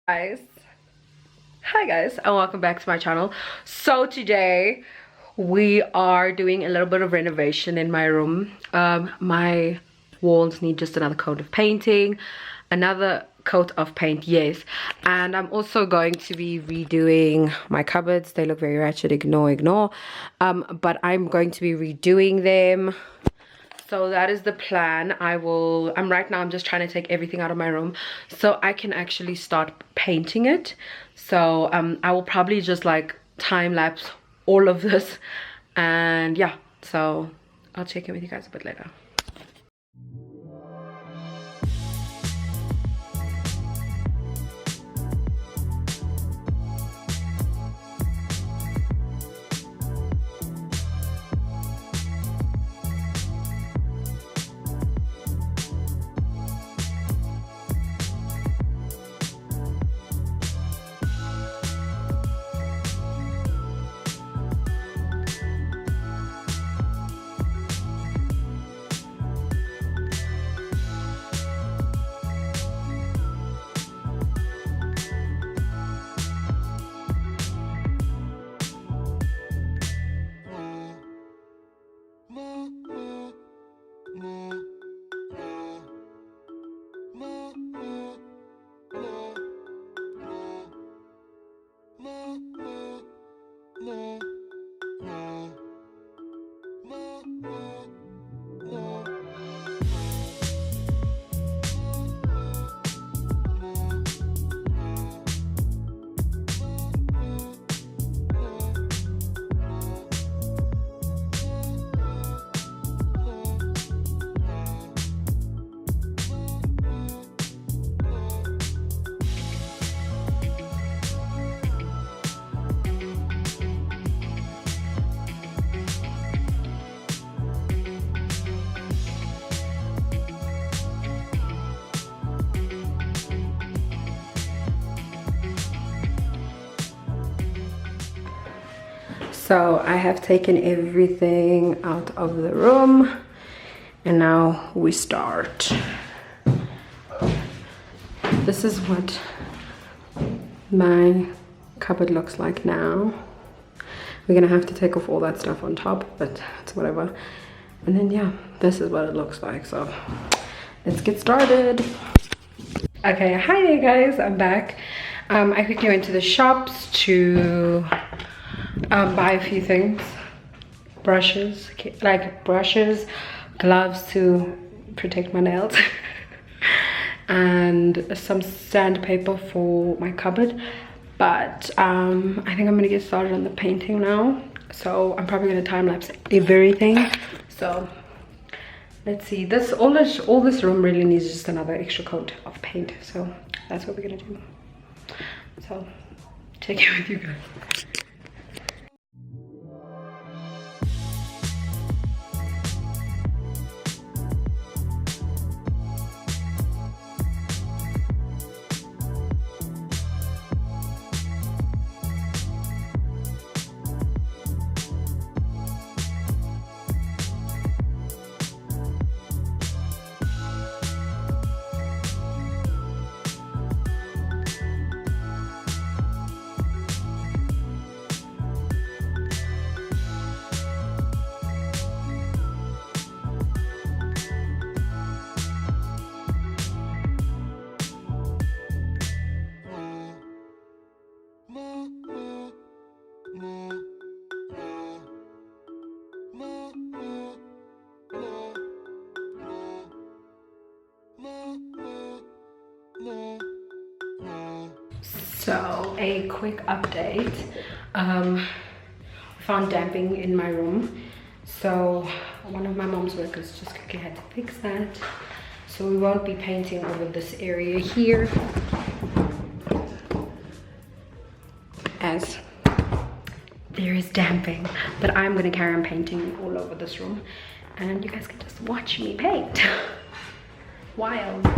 Guys, hi guys, and welcome back to my channel. So today we are doing a little bit of renovation in my room. My walls need just another coat of painting, yes, and I'm also going to be redoing my cupboards. They look very ratchet. Ignore. But I'm going to be redoing them. So that is the plan. I'm just trying to take everything out of my room so I can actually start painting it. So I will probably just like time lapse all of this, and yeah, so I'll check in with you guys a bit later. So I have taken everything out of the room, and now we start. This is what my cupboard looks like now. We're gonna have to take off all that stuff on top, but it's whatever. And then yeah, this is what it looks like. So let's get started. Okay, hi there guys, I'm back. I quickly went to the shops to buy a few things. Brushes, gloves to protect my nails, and some sandpaper for my cupboard. But I think I'm gonna get started on the painting now. So I'm probably gonna time lapse everything. So let's see. All this room really needs just another extra coat of paint. So that's what we're gonna do. So check it with you guys. So a quick update. Found damping in my room. So one of my mom's workers just quickly had to fix that. So we won't be painting over this area here, as there is damping. But I'm gonna carry on painting all over this room, and you guys can just watch me paint. Wild.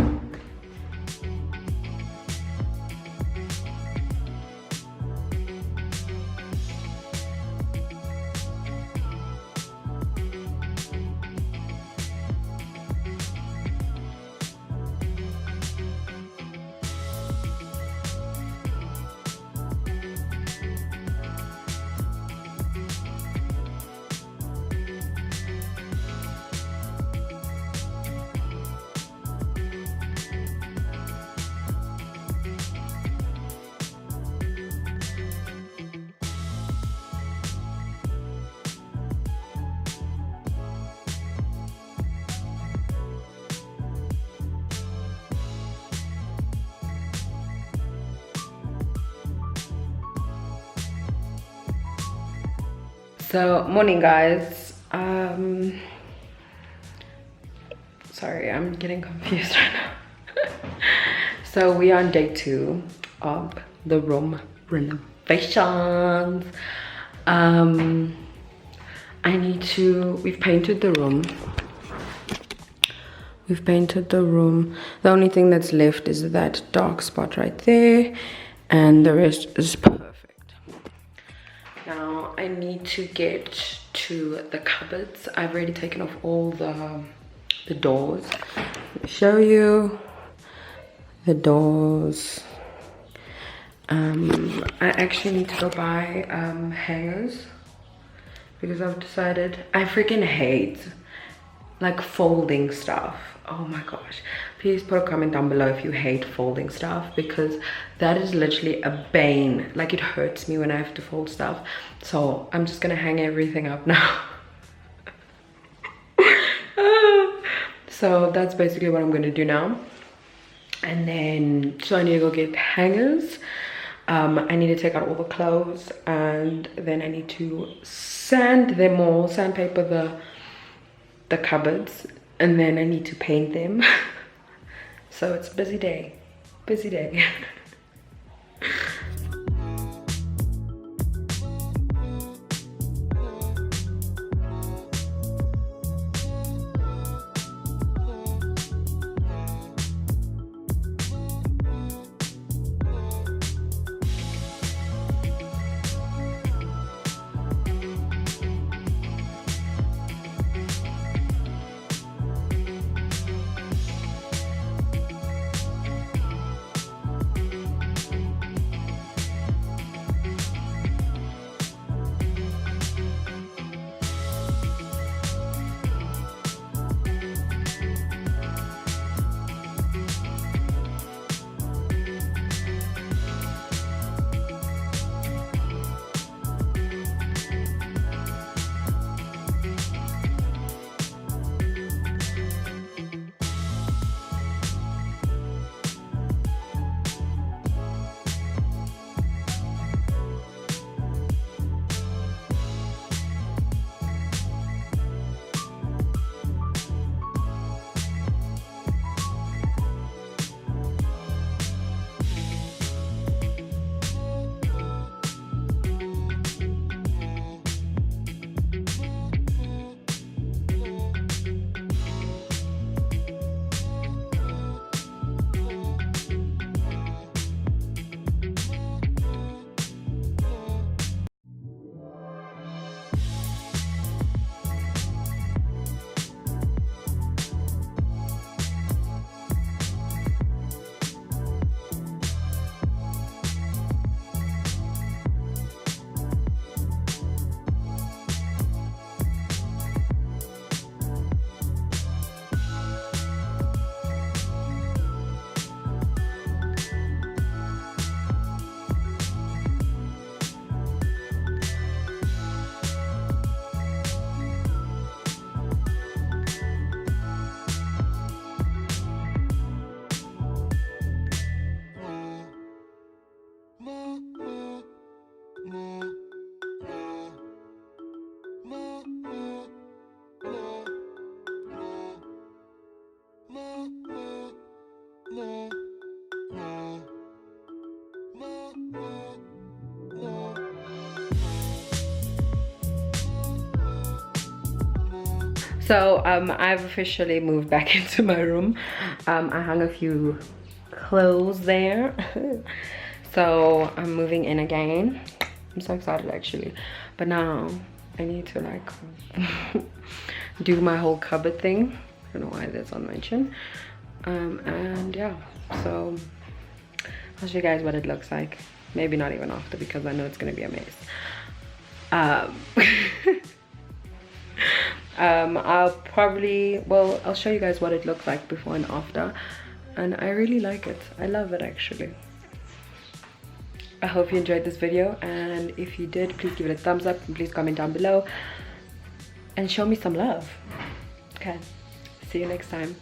So morning guys. Sorry, I'm getting confused right now. So we are on day 2 of the room renovations. We've painted the room. The only thing that's left is that dark spot right there, and the rest is perfect. Now I need to get to the cupboards. I've already taken off all the doors. Let me show you the doors. I actually need to go buy hangers, because I've decided I freaking hate like folding stuff. Oh my gosh, please put a comment down below if you hate folding stuff, because that is literally a bane. Like, it hurts me when I have to fold stuff. So I'm just gonna hang everything up now. So that's basically what I'm gonna do now. And then, so I need to go get hangers. I need to take out all the clothes, and then I need to sand them all, sandpaper the cupboards, and then I need to paint them. So it's a busy day. So I've officially moved back into my room. I hung a few clothes there. So I'm moving in again. I'm so excited actually. But now I need to like do my whole cupboard thing. I don't know why that's unmentioned. And yeah, so I'll show you guys what it looks like. Maybe not even after, because I know it's gonna be a mess. I'll show you guys what it looks like before and after, and I really like it. I love it actually. I hope you enjoyed this video, and if you did, please give it a thumbs up and please comment down below and show me some love. Okay, see you next time.